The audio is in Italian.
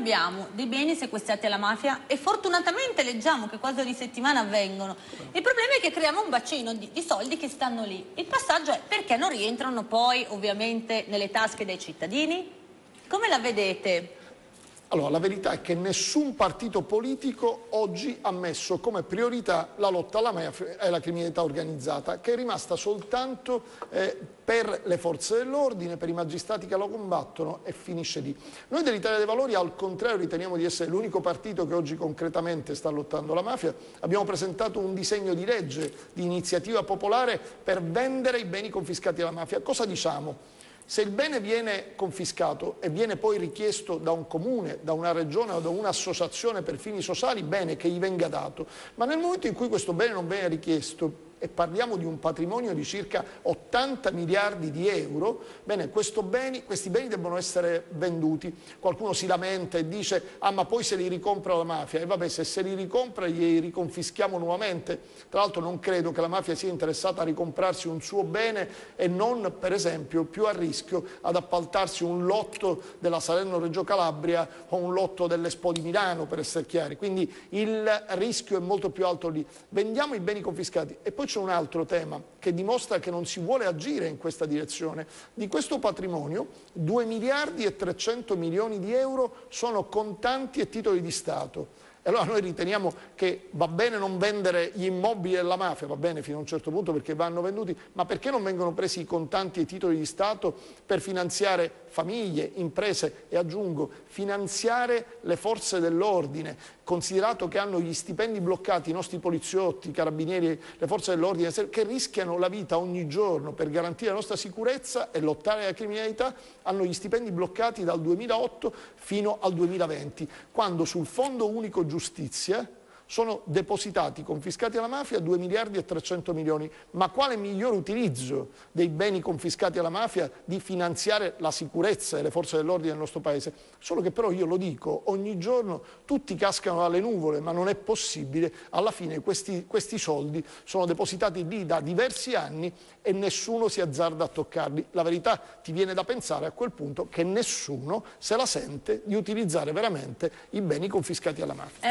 abbiamo dei beni sequestrati alla mafia e fortunatamente leggiamo che quasi ogni settimana avvengono. Il problema è che creiamo un bacino di soldi che stanno lì. Il passaggio è: perché non rientrano poi ovviamente nelle tasche dei cittadini? Come la vedete? Allora, la verità è che nessun partito politico oggi ha messo come priorità la lotta alla mafia e alla criminalità organizzata, che è rimasta soltanto per le forze dell'ordine, per i magistrati che la combattono, e finisce lì. Noi dell'Italia dei Valori, al contrario, riteniamo di essere l'unico partito che oggi concretamente sta lottando la mafia. Abbiamo presentato un disegno di legge di iniziativa popolare per vendere i beni confiscati alla mafia. Cosa diciamo? Se il bene viene confiscato e viene poi richiesto da un comune, da una regione o da un'associazione per fini sociali, bene che gli venga dato. Ma nel momento in cui questo bene non viene richiesto, e parliamo di un patrimonio di circa 80 miliardi di euro, bene, questi beni debbono essere venduti. Qualcuno si lamenta e dice: ah, ma poi se li ricompra la mafia. E vabbè, se li ricompra li riconfischiamo nuovamente. Tra l'altro non credo che la mafia sia interessata a ricomprarsi un suo bene e non, per esempio, più a rischio ad appaltarsi un lotto della Salerno-Reggio Calabria o un lotto dell'Expo di Milano, per essere chiari. Quindi il rischio è molto più alto lì. Vendiamo i beni confiscati. E poi c'è un altro tema che dimostra che non si vuole agire in questa direzione. Di questo patrimonio 2 miliardi e 300 milioni di euro sono contanti e titoli di Stato. E allora noi riteniamo che va bene non vendere gli immobili della mafia, va bene fino a un certo punto perché vanno venduti, ma perché non vengono presi i contanti e i titoli di Stato per finanziare famiglie, imprese e, aggiungo, finanziare le forze dell'ordine, considerato che hanno gli stipendi bloccati i nostri poliziotti, i carabinieri, le forze dell'ordine, che rischiano la vita ogni giorno per garantire la nostra sicurezza e lottare alla criminalità, hanno gli stipendi bloccati dal 2008 fino al 2020, quando sul Fondo Unico Giustizia sono depositati, confiscati alla mafia, 2 miliardi e 300 milioni. Ma quale migliore utilizzo dei beni confiscati alla mafia di finanziare la sicurezza e le forze dell'ordine del nostro Paese? Solo che però, io lo dico, ogni giorno tutti cascano dalle nuvole, ma non è possibile. Alla fine questi soldi sono depositati lì da diversi anni e nessuno si azzarda a toccarli. La verità, ti viene da pensare a quel punto che nessuno se la sente di utilizzare veramente i beni confiscati alla mafia.